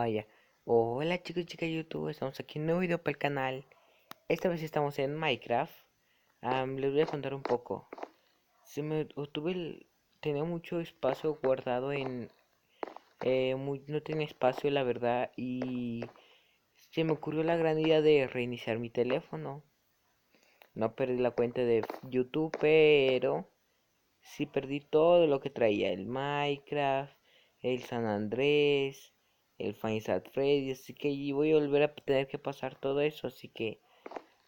Ya. Hola chicos y chicas de YouTube, estamos aquí en un nuevo video para el canal. Esta vez estamos en Minecraft. Les voy a contar un poco. Se me tuve tenía mucho espacio guardado en no tenía espacio la verdad, y se me ocurrió la gran idea de reiniciar mi teléfono. No perdí la cuenta de YouTube, pero sí perdí todo lo que traía: el Minecraft, el San Andrés, el Five Nights at Freddy's. Así que voy a volver a tener que pasar todo eso. Así que,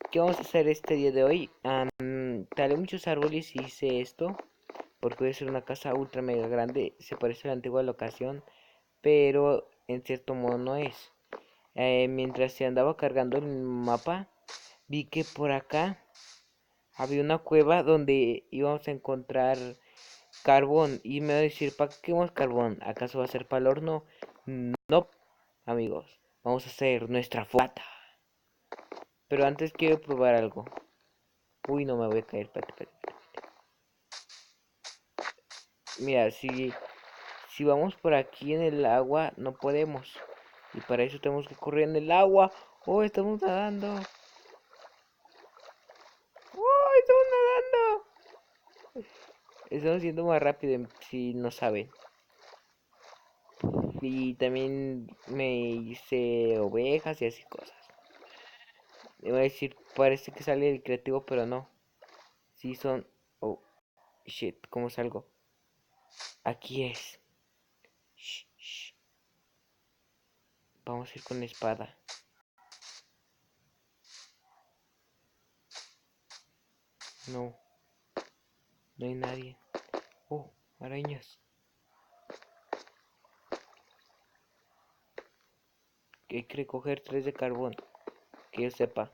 ¿qué vamos a hacer este día de hoy? Talé muchos árboles y hice esto porque voy a hacer una casa ultra mega grande. Se parece a la antigua locación, pero en cierto modo no es. Mientras se andaba cargando el mapa, vi que por acá había una cueva donde íbamos a encontrar carbón. Y me va a decir: ¿para qué queremos carbón? ¿Acaso va a ser para el horno? No, amigos. Vamos a hacer nuestra fogata. Pero antes quiero probar algo. Uy, no me voy a caer. Espérate, espérate. Mira, si vamos por aquí en el agua, no podemos. Y para eso tenemos que correr en el agua. Oh, estamos nadando. Oh, estamos nadando. Estamos yendo más rápido, si no saben. Y también me hice ovejas y así cosas. Iba a decir, parece que sale el creativo, pero no. Sí son... Oh, shit, ¿cómo salgo? Aquí es. Shh, shh. Vamos a ir con la espada. No, no hay nadie. Oh, arañas. Que hay que recoger 3 de carbón. Que yo sepa.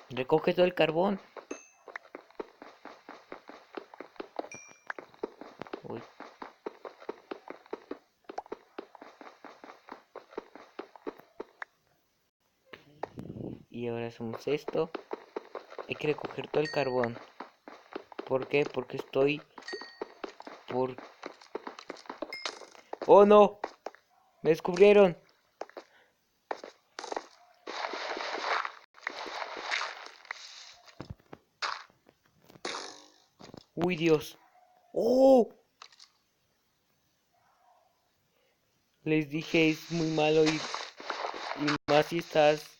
Recoge todo el carbón. Uy. Y ahora hacemos esto. Hay que recoger todo el carbón. ¿Por qué? Porque estoy... Por... ¡Oh, no! ¡Me descubrieron! ¡Uy, Dios! ¡Oh! Les dije, es muy malo, y más si estás...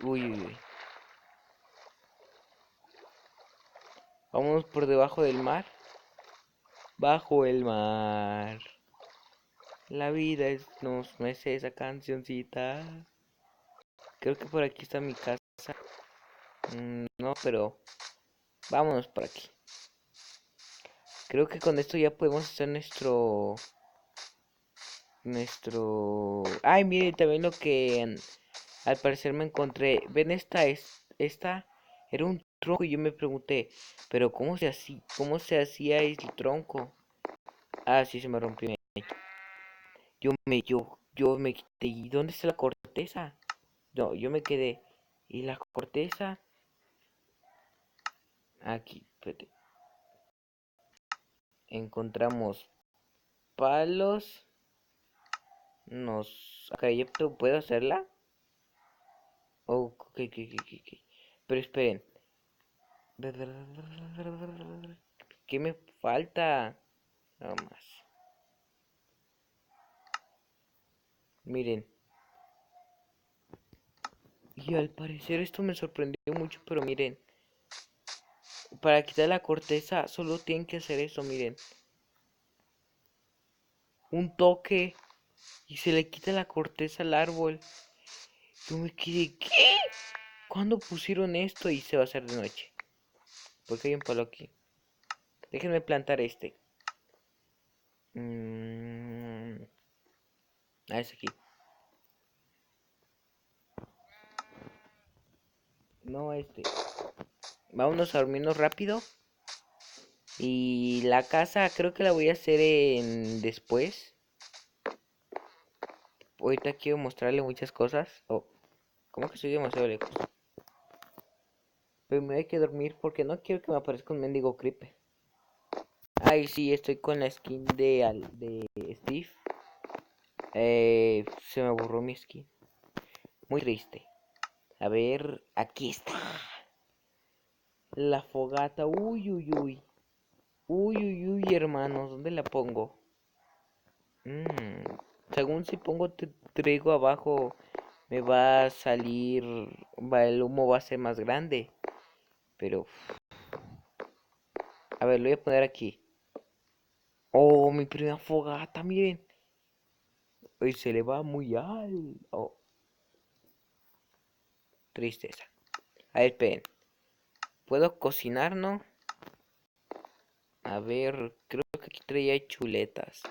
Uy, uy, uy. Vámonos por debajo del mar. Bajo el mar. La vida no es esa cancioncita. Creo que por aquí está mi casa. No, pero vámonos por aquí. Creo que con esto ya podemos hacer Ay, miren, también lo que al parecer me encontré. ¿Ven esta? Era un tronco, y yo me pregunté, pero cómo se hacía el tronco? Ah, sí, se me rompió. Yo me quedé. ¿Y dónde está la corteza? No, yo me quedé. ¿Y la corteza? Aquí, espérate. Encontramos palos. Acá yo puedo hacerla. Oh, ok, ok, ok, ok. Pero esperen. ¿Qué me falta? Nada más. Miren. Y al parecer esto me sorprendió mucho, pero miren. Para quitar la corteza solo tienen que hacer eso, miren. Un toque y se le quita la corteza al árbol. Yo me quedé, ¿qué? ¿Cuándo pusieron esto? Y se va a hacer de noche. Porque hay un palo aquí. Déjenme plantar este. Es aquí. No, este. Vámonos a dormirnos rápido. Y la casa creo que la voy a hacer después. Ahorita quiero mostrarle muchas cosas. Oh, ¿cómo que estoy demasiado lejos? Pero me hay que dormir porque no quiero que me aparezca un mendigo creeper. Ay, sí, estoy con la skin de Steve. Se me borró mi skin. Muy triste. A ver, aquí está. La fogata. Uy, uy, uy. Uy, uy, uy, hermanos. ¿Dónde la pongo? Según si pongo trigo abajo, me va a salir. El humo va a ser más grande. Pero, a ver, lo voy a poner aquí. Oh, mi primera fogata, miren. Hoy se le va muy alto. Oh, tristeza. A ver, esperen. ¿Puedo cocinar, no? A ver, creo que aquí traía chuletas.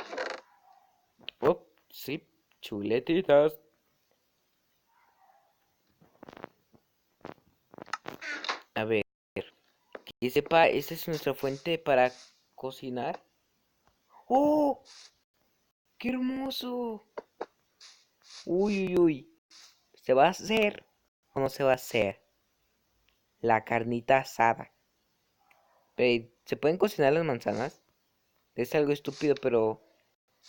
Oh, sí, chuletitas. A ver, que sepa, esta es nuestra fuente para cocinar. ¡Oh! ¡Qué hermoso! Uy, uy, uy. ¿Se va a hacer o no se va a hacer? La carnita asada. ¿Se pueden cocinar las manzanas? Es algo estúpido, pero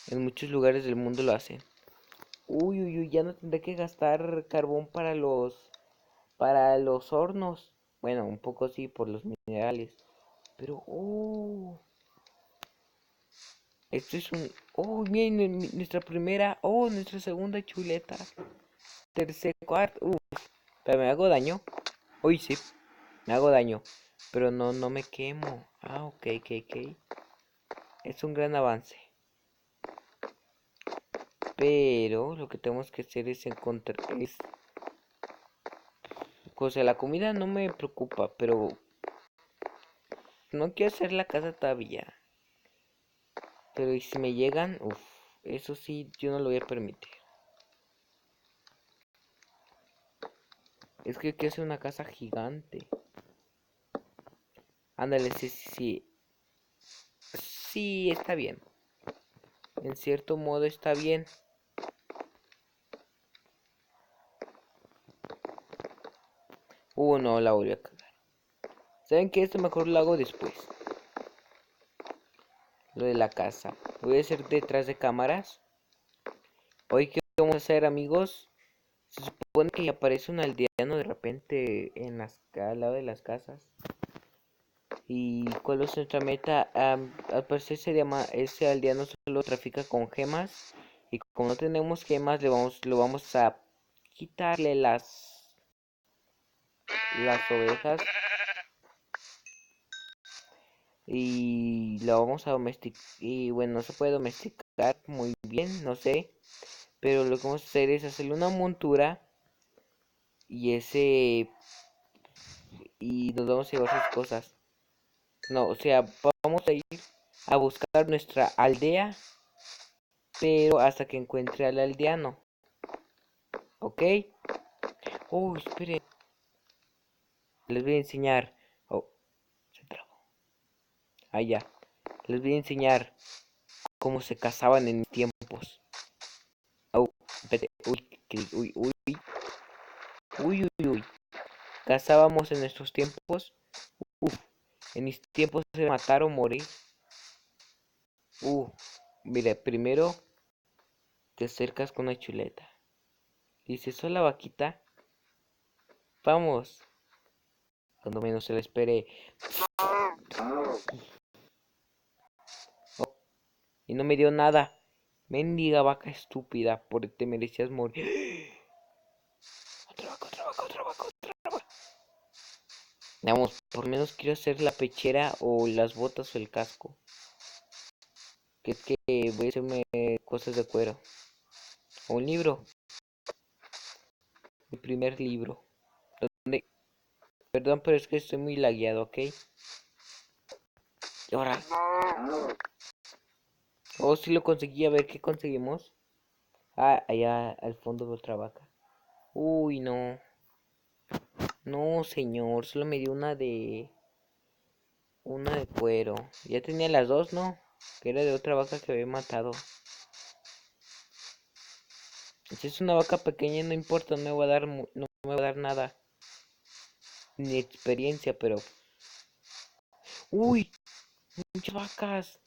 en muchos lugares del mundo lo hacen. Uy, uy, uy, ya no tendré que gastar carbón para los hornos. Bueno, un poco sí por los minerales. Pero, esto es un... Oh, miren, nuestra primera... Oh, nuestra segunda chuleta. Tercer, cuarto... Pero me hago daño. Uy, sí, me hago daño. Pero no me quemo. Ah, ok, ok, ok. Es un gran avance. Pero lo que tenemos que hacer es encontrar... O sea, la comida no me preocupa, pero... No quiero hacer la casa todavía. Pero ¿y si me llegan? Uf, eso sí, yo no lo voy a permitir. Es que quiero hacer una casa gigante. Ándale, sí, sí, sí. Sí, está bien. En cierto modo está bien. No, la volví a cagar. ¿Saben qué? Esto mejor lo hago después. Lo de la casa. Voy a hacer detrás de cámaras. Hoy, ¿qué vamos a hacer, amigos? Se supone que aparece un aldeano de repente al lado de las casas. ¿Y cuál es nuestra meta? Al parecer ese aldeano solo trafica con gemas. Y como no tenemos gemas, lo vamos a quitarle las ovejas. Y lo vamos a domesticar. Y bueno, no se puede domesticar muy bien, no sé. Pero lo que vamos a hacer es hacerle una montura. Y y nos vamos a llevar sus cosas. No, o sea, vamos a ir a buscar nuestra aldea, pero hasta que encuentre al aldeano. ¿Ok? Oh, esperen. Les voy a enseñar. Oh, se trabó. Ah, ya. Les voy a enseñar cómo se cazaban en mis tiempos. Oh, espérate. Uy, uy, uy. Uy, uy, uy. Cazábamos en nuestros tiempos. Uf, en mis tiempos se matar o morir. Mira, primero te acercas con una chuleta. Dices, hola vaquita. Vamos. Cuando menos se le espere. Oh, y no me dio nada. Mendiga vaca estúpida, por te merecías morir. Otra vaca, otra vaca, otra vaca, otra vaca. Vamos, por lo menos quiero hacer la pechera o las botas o el casco. Que es que voy a hacerme cosas de cuero. O un libro. Mi primer libro. ¿Dónde? Perdón, pero es que estoy muy lagueado, ¿ok? Y ahora. Oh, sí lo conseguí. A ver, ¿qué conseguimos? Ah, allá al fondo de otra vaca. Uy, no. No, señor. Solo me dio una de cuero. Ya tenía las dos, ¿no? Que era de otra vaca que había matado. Si es una vaca pequeña, no importa, no me va a dar nada. ni experiencia, pero... ¡Uy! Muchas vacas.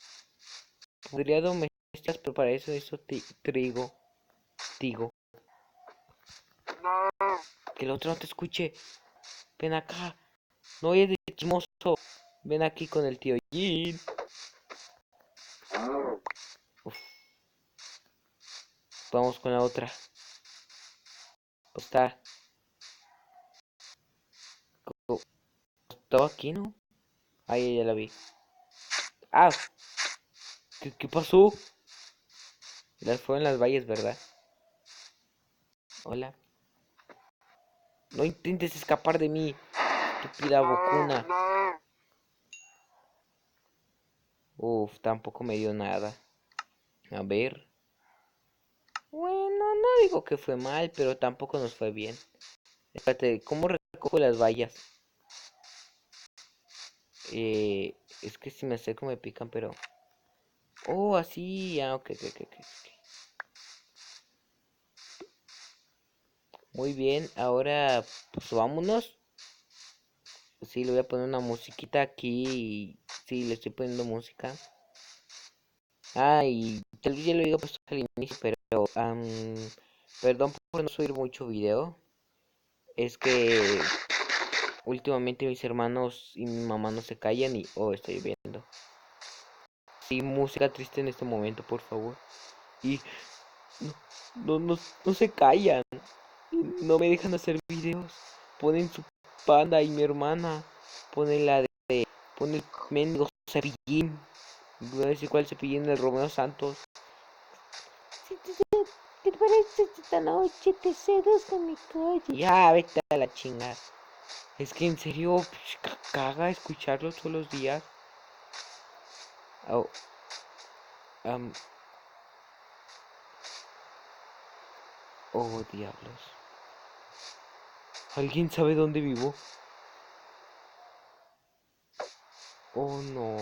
Podría domesticar, pero para eso trigo. Digo. Que el otro no te escuche. Ven acá. No es de chismoso. Ven aquí con el tío Jin. Uf. Vamos con la otra. Está. ¿Estaba aquí, no? Ahí ya la vi. ¡Ah! ¿Qué pasó? Las fueron las valles, ¿verdad? Hola. No intentes escapar de mí, estúpida bocuna. Uf, tampoco me dio nada. A ver. Bueno, no digo que fue mal, pero tampoco nos fue bien. Espérate, ¿cómo recojo las vallas? Es que si me acerco me pican, pero... Oh, así, ok. Muy bien, ahora pues vámonos. Sí, le voy a poner una musiquita aquí y... Sí, le estoy poniendo música. Ah, y tal vez ya lo digo pues al inicio, pero... perdón por no subir mucho video. Es que últimamente mis hermanos y mi mamá no se callan y... Oh, estoy viendo. Sí, música triste en este momento, por favor. Y no se callan. No me dejan hacer videos. Ponen su panda y mi hermana. Ponen la de... Ponen el mendigo cepillín. Voy a decir cuál cepillín, el Romeo Santos. ¿Qué te parece esta noche? Te seduzco en mi coche. Ya, vete a la chingada. Es que en serio, caga escucharlo todos los días. Oh, um, oh, diablos. ¿Alguien sabe dónde vivo? Oh, no.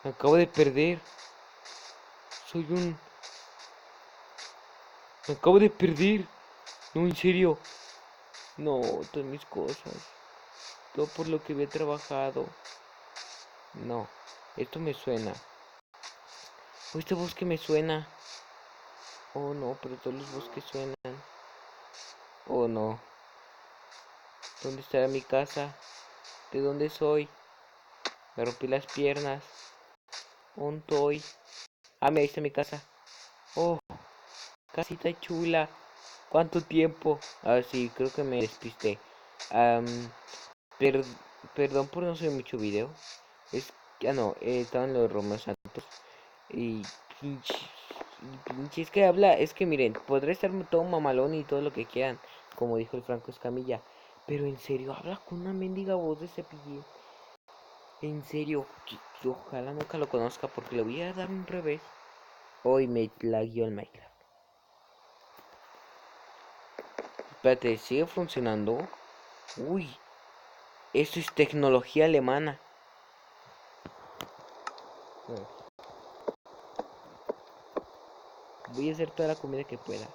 Me acabo de perder. Soy un... Me acabo de perder. No, en serio. No, todas mis cosas. Todo por lo que había trabajado. No, esto me suena. Oh, este bosque me suena. Oh, no, pero todos los bosques suenan. Oh, no. ¿Dónde estará mi casa? ¿De dónde soy? Me rompí las piernas. ¿Dónde estoy? Ah, mira, ahí está mi casa. Oh, casita chula. ¿Cuánto tiempo? Ah, sí, creo que me despisté. Am, per- Perdón por no subir mucho video. Es que, no, estaban los Romeo Santos. Y pinche, es que habla, es que miren, podré estar todo mamalón y todo lo que quieran, como dijo el Franco Escamilla. Pero en serio, habla con una mendiga voz de Cepillín. En serio, ojalá nunca lo conozca porque le voy a dar un revés. Hoy me lagueó el Minecraft. Espérate, ¿sigue funcionando? Uy, esto es tecnología alemana. Voy a hacer toda la comida que pueda.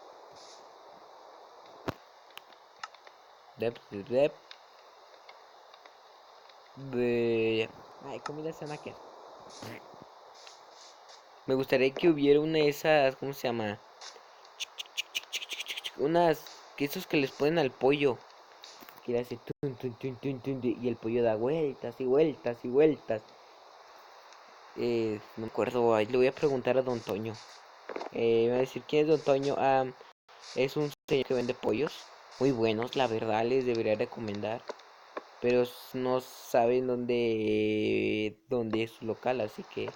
Dep. Ay, comida sana que... Me gustaría que hubiera una de esas, ¿cómo se llama? Unas, que esos que les ponen al pollo. Que le hace y el pollo da vueltas y vueltas y vueltas. No me acuerdo, ahí le voy a preguntar a Don Toño. Me va a decir, ¿quién es Don Toño? Es un señor que vende pollos. Muy buenos, la verdad, les debería recomendar. Pero no saben dónde es su local, así que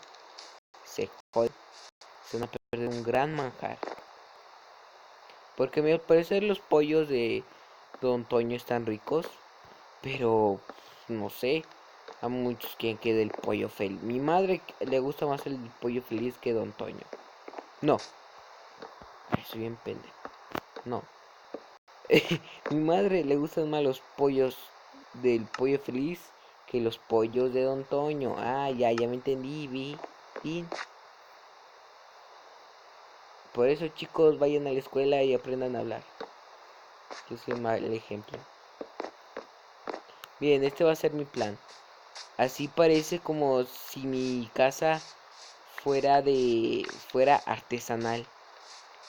se jode. Se van a perder un gran manjar. Porque me parece los pollos de Don Toño están ricos. Pero no sé. A muchos quieren que del pollo feliz. Mi madre le gusta más el pollo feliz que Don Toño. No. Ay, soy bien pendejo. No. Mi madre le gustan más los pollos del pollo feliz que los pollos de Don Toño. Ah, ya me entendí, vi. Por eso, chicos, vayan a la escuela y aprendan a hablar. Yo soy mal ejemplo. Bien, este va a ser mi plan. Así parece como si mi casa fuera artesanal.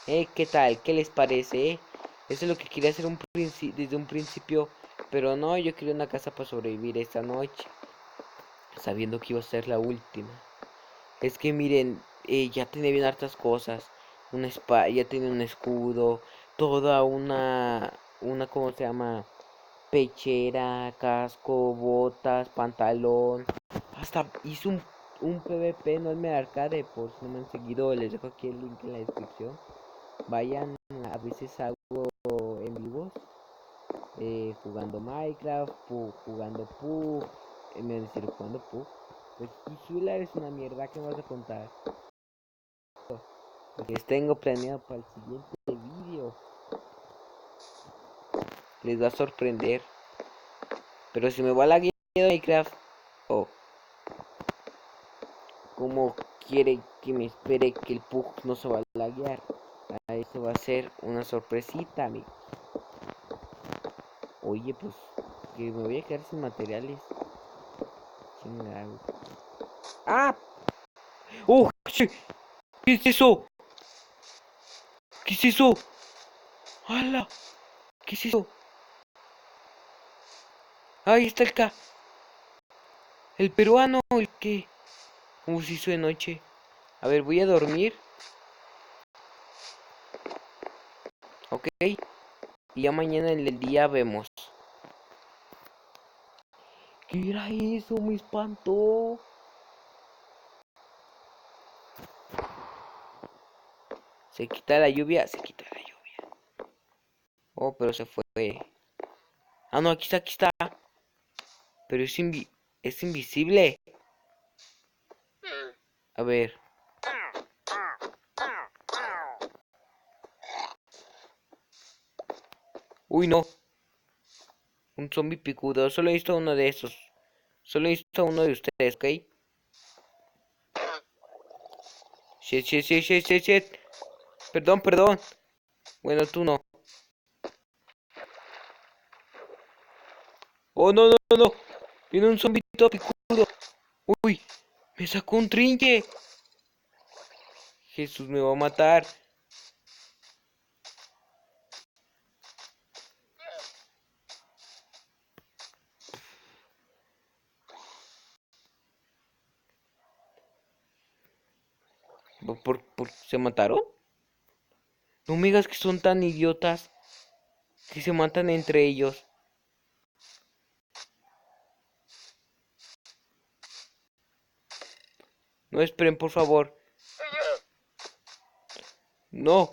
¿Qué tal? ¿Qué les parece? Eso es lo que quería hacer desde un principio, pero no, yo quería una casa para sobrevivir esta noche, sabiendo que iba a ser la última. Es que miren, ya tenía bien hartas cosas. Una espada, ya tenía un escudo, toda ¿cómo se llama? Pechera, casco, botas, pantalón. Hasta hice un PvP, no el arcade, por si no me han seguido, les dejo aquí el link en la descripción. Vayan, a veces hago en vivos, jugando Minecraft, jugando PUG, me decir jugando PUG. Pues Tisular es una mierda que me vas a contar. Porque les tengo planeado para el siguiente vídeo. Les va a sorprender. Pero si me va la guía de Minecraft, oh, ¿cómo quiere que me espere que el PUG no se va a laguear? Eso va a ser una sorpresita, amigo. Oye, pues que me voy a quedar sin materiales. Chingado. ¡Ah! ¡Oh! ¿Qué es eso? ¿Qué es eso? ¡Hala! ¿Qué es eso? Ahí está el peruano, el que... ¿Cómo se hizo de noche? A ver, voy a dormir. Ok. Y ya mañana en el día vemos. ¿Qué era eso? Me espantó. Se quita la lluvia, se quita la lluvia. Oh, pero se fue. Ah, no, aquí está, aquí está. Pero es invisible. A ver. Uy, no. Un zombie picudo. Solo he visto uno de esos. Solo he visto uno de ustedes, ¿ok? Shit, shit, shit, shit, shit, shit. Perdón, perdón. Bueno, tú no. Oh, no, no, no, no. Viene un zombie todo picudo. Uy, me sacó un trinque. Jesús me va a matar. ¿Se mataron? No me digas que son tan idiotas que se matan entre ellos. No esperen, por favor. No.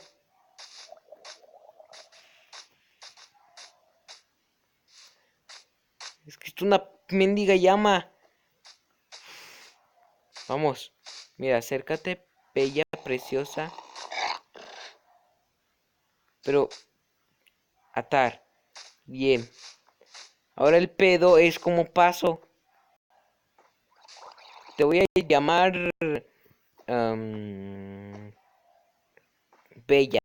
Es que es una mendiga llama. Vamos. Mira, acércate, bella, preciosa. Pero atar. Bien. Ahora el pedo es como paso. Te voy a llamar am, Bella.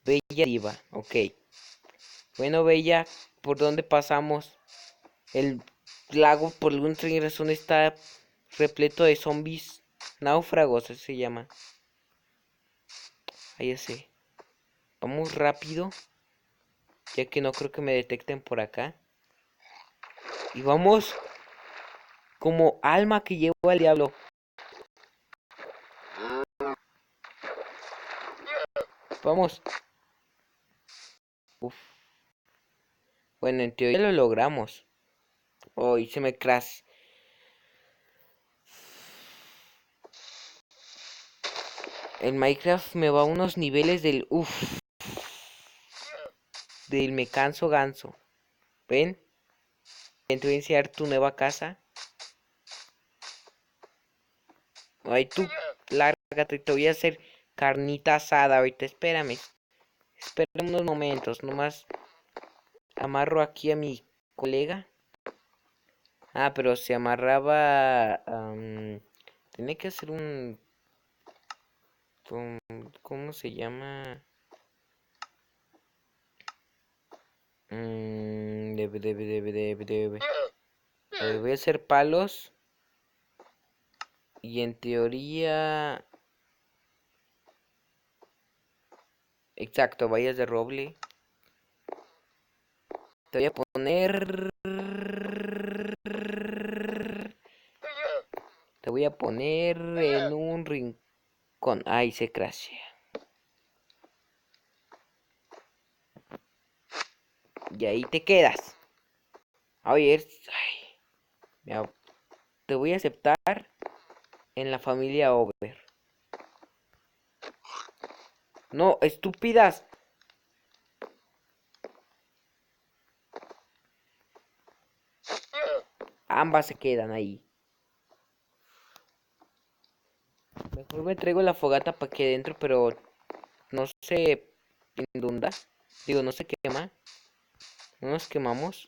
Bella Diva. Ok. Bueno, Bella, ¿por dónde pasamos? El lago, por alguna extraña razón, está repleto de zombies náufragos, así se llama. Ahí ya sé. Vamos rápido, ya que no creo que me detecten por acá. Y vamos como alma que lleva al diablo. Vamos. Uf. Bueno, en teoría lo logramos. Oh, se me crash. El Minecraft me va a unos niveles del uff. Del me canso ganso. ¿Ven? Te voy a enseñar tu nueva casa. Ay, tú, lárgate, te voy a hacer carnita asada ahorita. Espérame. Espérame unos momentos. Nomás amarro aquí a mi colega. Ah, pero se amarraba. Tiene que hacer ¿cómo se llama? Voy a hacer palos. Y en teoría... Exacto, vallas de roble. Te voy a poner... Te voy a poner en un rincón. Ay, se crashea. Y ahí te quedas. A ver, ay, te voy a aceptar en la familia Over. No, estúpidas. Ambas se quedan ahí. Mejor me traigo la fogata para que dentro, pero no se inunda. Digo, no se quema. No nos quemamos.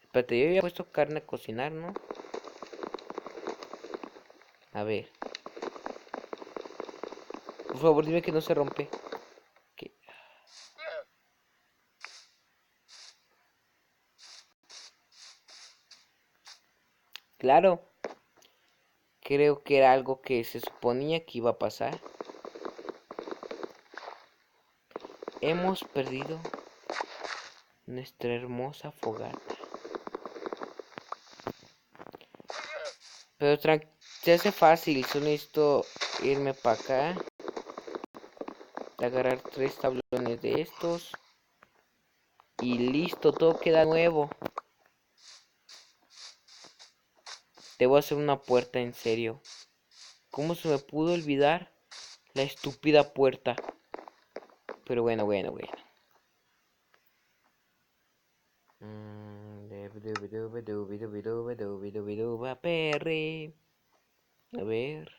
Espérate, yo había puesto carne a cocinar, ¿no? A ver. Por favor, dime que no se rompe. ¿Qué? Claro. Creo que era algo que se suponía que iba a pasar. Hemos perdido nuestra hermosa fogata. Pero se hace fácil. Solo necesito irme para acá. Agarrar 3 tablones de estos. Y listo, todo queda nuevo. Debo hacer una puerta en serio. ¿Cómo se me pudo olvidar la estúpida puerta? Pero bueno. Perre. A ver.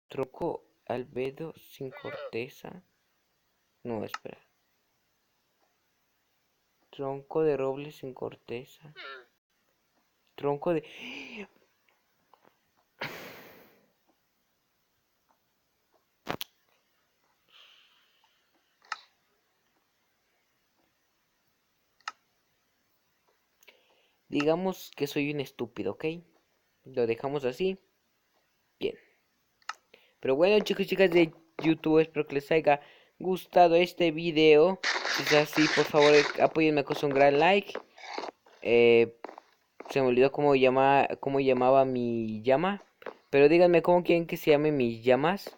Tronco albedo sin corteza. No, espera. Tronco de roble sin corteza. Tronco de... Digamos que soy un estúpido, ¿ok? Lo dejamos así. Bien. Pero bueno, chicos y chicas de YouTube, espero que les haya gustado este video. Si es así, por favor, apóyenme con un gran like. Se me olvidó cómo llamaba mi llama. Pero díganme cómo quieren que se llame mis llamas.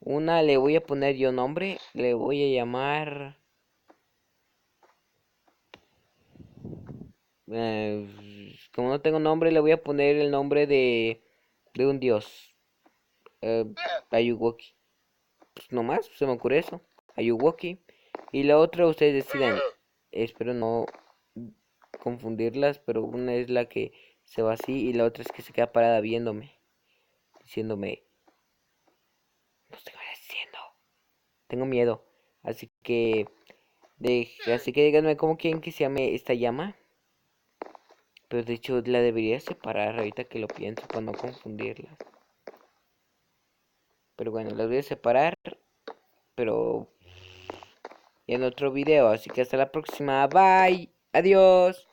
Una le voy a poner yo nombre. Le voy a llamar... como no tengo nombre, le voy a poner el nombre de un dios. Ayuwoki. Pues nomás, se me ocurre eso. Ayuwoki. Y la otra ustedes decidan. Espero no confundirlas, pero una es la que se va así y la otra es que se queda parada viéndome. Diciéndome, no sé qué me estás diciendo. Tengo miedo. Así que díganme cómo quieren que se llame esta llama. Pero de hecho la debería separar ahorita que lo pienso para no confundirlas. Pero bueno, las voy a separar. Pero en otro video. Así que hasta la próxima. Bye. Adiós.